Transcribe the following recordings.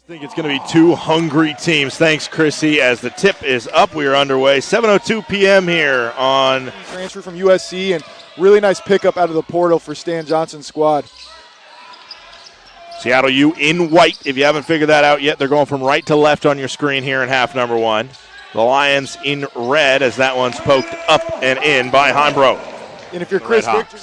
I think it's going to be two hungry teams. Thanks, Chrissy. As the tip is up, we are underway. 7:02 p.m. here on transfer from USC, and really nice pickup out of the portal for Stan Johnson's squad. Seattle U in white. If you haven't figured that out yet, they're going from right to left on your screen here in half number one. The Lions in red as that one's poked up and in by Heimbrodt. And if you're Chris Victor,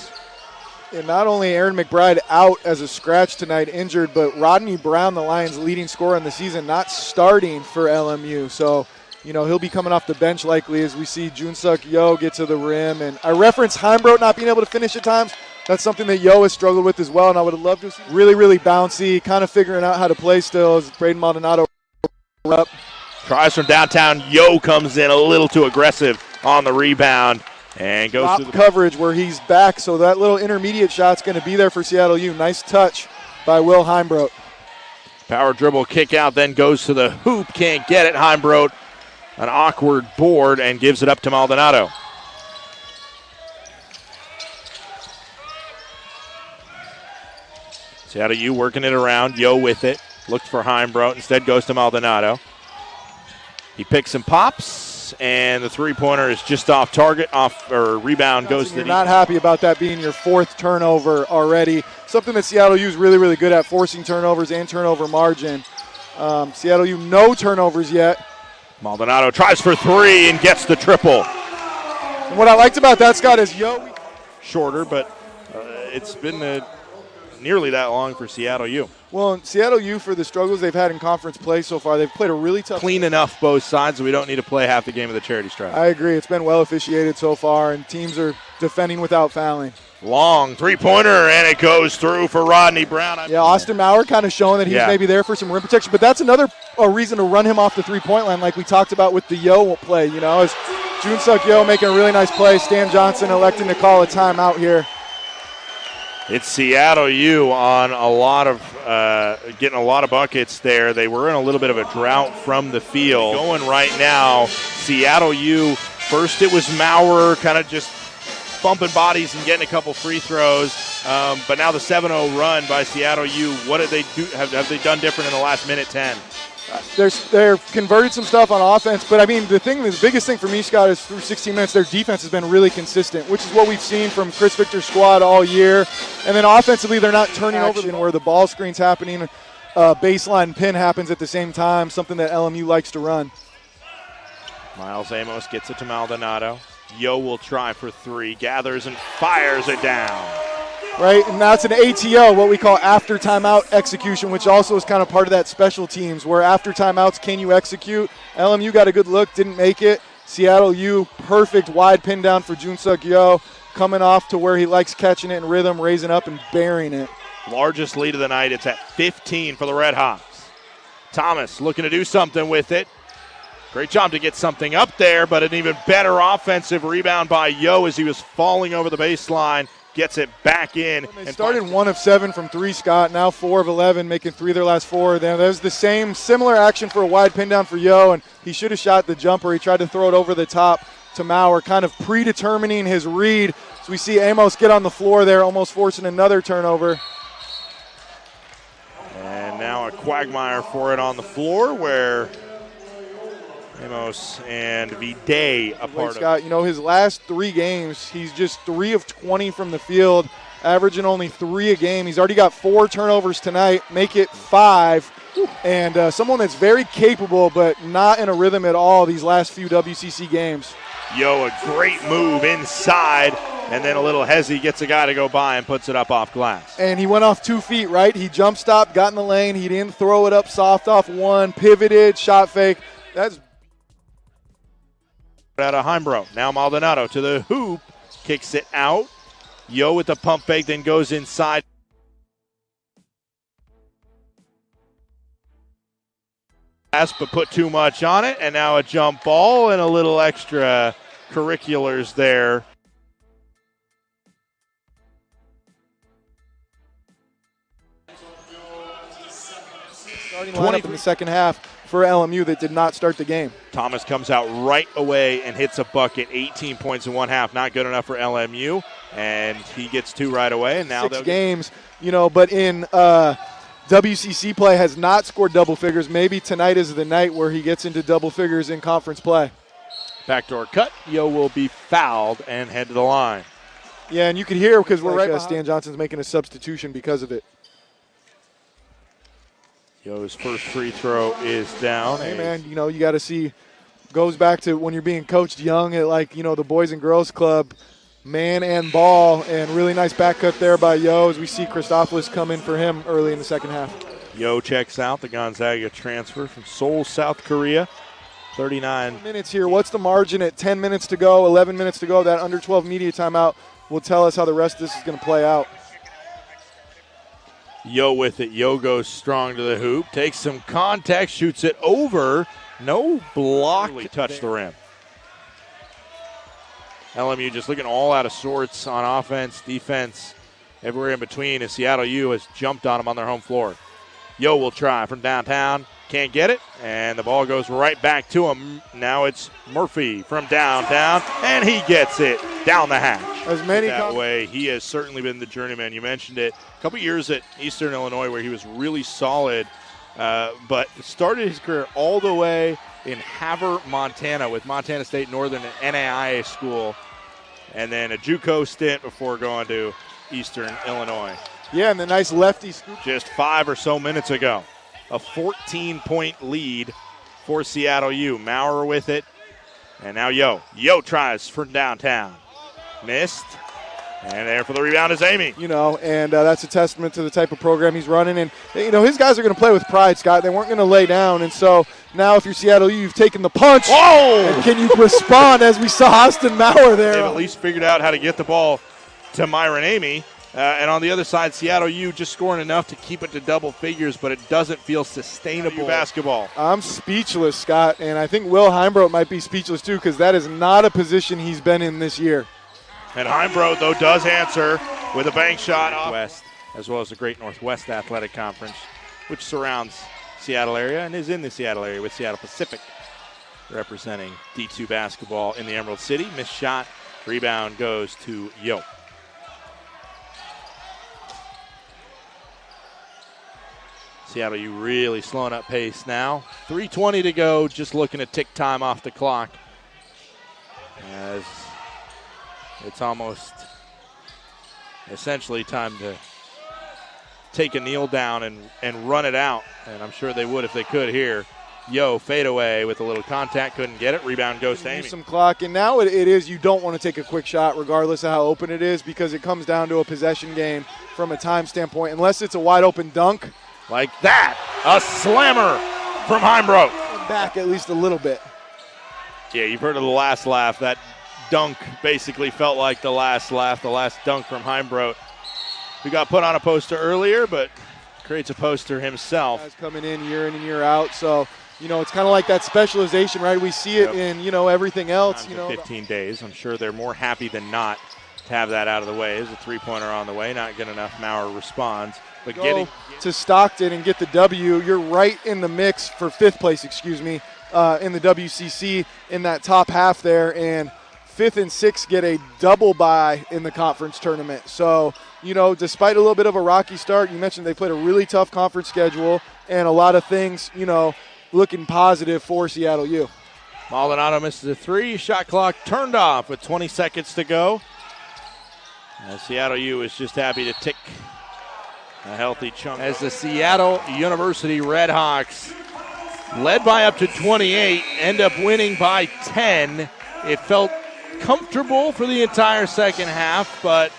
and not only Aaron McBride out as a scratch tonight, injured, but Rodney Brown, the Lions' leading scorer in the season, not starting for LMU. So, you know, he'll be coming off the bench likely as we see Yojunseok Yo get to the rim. And I referenced Heimbrodt not being able to finish at times. That's something that Yo has struggled with as well, and I would have loved to see. Really, really bouncy, kind of figuring out how to play still as Braden Maldonado up. Tries from downtown. Yo comes in a little too aggressive on the rebound. And goes to the coverage where he's back, so that little intermediate shot's going to be there for Seattle U. Nice touch by Will Heimbrodt. Power dribble kick out, then goes to the hoop. Can't get it. Heimbrodt, an awkward board, and gives it up to Maldonado. Seattle U working it around. Yo with it. Looked for Heimbrodt. Instead goes to Maldonado. He picks and pops. And the three-pointer is just off target, rebound goes to the. You're not happy about that being your fourth turnover already. Something that Seattle U is really, really good at, forcing turnovers and turnover margin. Seattle U, no turnovers yet. Maldonado tries for three and gets the triple. And what I liked about that, Scott, is Yo. Shorter, but it's been nearly that long for Seattle U. Well, Seattle U, for the struggles they've had in conference play so far, they've played a really tough. Clean enough both sides, so we don't need to play half the game of the charity stripe. I agree. It's been well officiated so far, and teams are defending without fouling. Long three-pointer, and it goes through for Rodney Brown. Yeah, Austin Maurer kind of showing that he's maybe there for some rim protection, but that's another reason to run him off the three-point line like we talked about with the Yo play, you know, as Yojunseok Yo making a really nice play, Stan Johnson electing to call a timeout here. It's Seattle U on a lot of getting a lot of buckets there. They were in a little bit of a drought from the field. Going right now, Seattle U. First it was Maurer kind of just bumping bodies and getting a couple free throws. But now the 7-0 run by Seattle U. What did they do? Have they done different in the last minute 10? They're converted some stuff on offense, but I mean the biggest thing for me, Scott, is through 16 minutes their defense has been really consistent, which is what we've seen from Chris Victor's squad all year. And then offensively, they're not turning over where the ball screen's happening, baseline pin happens at the same time, something that LMU likes to run. Miles Amos gets it to Maldonado. Yo will try for three, gathers and fires it down. Right, and that's an ATO, what we call after timeout execution, which also is kind of part of that special teams, where after timeouts, can you execute? LMU got a good look, didn't make it. Seattle U, perfect wide pin down for Yojunseok Yo, coming off to where he likes catching it in rhythm, raising up and burying it. Largest lead of the night, it's at 15 for the Redhawks. Thomas looking to do something with it. Great job to get something up there, but an even better offensive rebound by Yo as he was falling over the baseline. Gets it back in. They started 1 of 7 from 3, Scott. Now 4 of 11, making 3 of their last 4. Then there's the similar action for a wide pin down for Yo, and he should have shot the jumper. He tried to throw it over the top to Maurer, kind of predetermining his read. So we see Amos get on the floor there, almost forcing another turnover. And now a quagmire for it on the floor where Amos and Viday a part Scott, of. You know, his last 3 games, he's just 3 of 20 from the field, averaging only 3 a game. He's already got 4 turnovers tonight, make it 5. And someone that's very capable but not in a rhythm at all these last few WCC games. Yo, a great move inside, and then a little hezzy gets a guy to go by and puts it up off glass. And he went off 2 feet, right? He jump stopped, got in the lane. He didn't throw it up soft off one, pivoted, shot fake. That's out of Heimbrodt. Now Maldonado to the hoop, kicks it out. Yo with the pump fake, then goes inside. But put too much on it, and now a jump ball and a little extra curriculars there. Starting lineup in the second half for LMU that did not start the game. Thomas comes out right away and hits a bucket. 18 points in one half. Not good enough for LMU. And he gets 2 right away. And now 6 games, you know, but in WCC play has not scored double figures. Maybe tonight is the night where he gets into double figures in conference play. Backdoor cut. Yo will be fouled and head to the line. Yeah, and you can hear because we're right. Stan Johnson's making a substitution because of it. Yo's first free throw is down. Hey, man, you know, you got to see, goes back to when you're being coached young at, like, you know, the Boys and Girls Club, man and ball, and really nice back cut there by Yo as we see Christopoulos come in for him early in the second half. Yo checks out, the Gonzaga transfer from Seoul, South Korea. 39 minutes here. What's the margin at 10 minutes to go, 11 minutes to go? That under 12 media timeout will tell us how the rest of this is going to play out. Yo with it. Yo goes strong to the hoop. Takes some contact. Shoots it over. No block. Really touched the rim. LMU just looking all out of sorts on offense, defense, everywhere in between. And Seattle U has jumped on them on their home floor. Yo will try from downtown. Can't get it. And the ball goes right back to him. Now it's Murphy from downtown. And he gets it down the hatch. As many that way, he has certainly been the journeyman. You mentioned it. A couple years at Eastern Illinois where he was really solid, but started his career all the way in Havre, Montana, with Montana State Northern, an NAIA school, and then a JUCO stint before going to Eastern Illinois. Yeah, and the nice lefty scoop. Just 5 or so minutes ago. A 14-point lead for Seattle U. Maurer with it, and now Yo. Yo tries from downtown. Missed. And there for the rebound is Amy. You know, and that's a testament to the type of program he's running. And, you know, his guys are going to play with pride, Scott. They weren't going to lay down. And so now if you're Seattle U, you've taken the punch. Whoa! And can you respond as we saw Austin Maurer there? They've at least figured out how to get the ball to Myron Amy. And on the other side, Seattle U just scoring enough to keep it to double figures, but it doesn't feel sustainable basketball. I'm speechless, Scott. And I think Will Heimbrodt might be speechless too, because that is not a position he's been in this year. And Heimbrodt, though, does answer with a bank shot off West, as well as the Great Northwest Athletic Conference, which surrounds Seattle area and is in the Seattle area with Seattle Pacific representing D2 basketball in the Emerald City. Missed shot. Rebound goes to Yo. Seattle U really slowing up pace now. 3:20 to go, just looking to tick time off the clock. As it's almost essentially time to take a kneel down and run it out. And I'm sure they would if they could here. Yo, fade away with a little contact, couldn't get it. Rebound goes to Amy. Some clock, and now it is you don't want to take a quick shot regardless of how open it is, because it comes down to a possession game from a time standpoint. Unless it's a wide open dunk. Like that, a slammer from Heimbrodt. Back at least a little bit. Yeah, you've heard of the last laugh. That dunk basically felt like the last laugh, the last dunk from Heimbrodt, who got put on a poster earlier, but creates a poster himself. Guys coming in and year out, so you know it's kind of like that specialization, right? We see it in everything else. 15 days. I'm sure they're more happy than not to have that out of the way. There's a three-pointer on the way, not good enough. Maurer responds, but getting to Stockton and get the W. You're right in the mix for fifth place. In the WCC in that top half there, and 5th and 6th get a double bye in the conference tournament. So, despite a little bit of a rocky start, you mentioned they played a really tough conference schedule and a lot of things, looking positive for Seattle U. Maldonado misses a three. Shot clock turned off with 20 seconds to go. Seattle U is just happy to tick a healthy chunk. As the Seattle University Redhawks, led by up to 28, end up winning by 10. It felt comfortable for the entire second half, but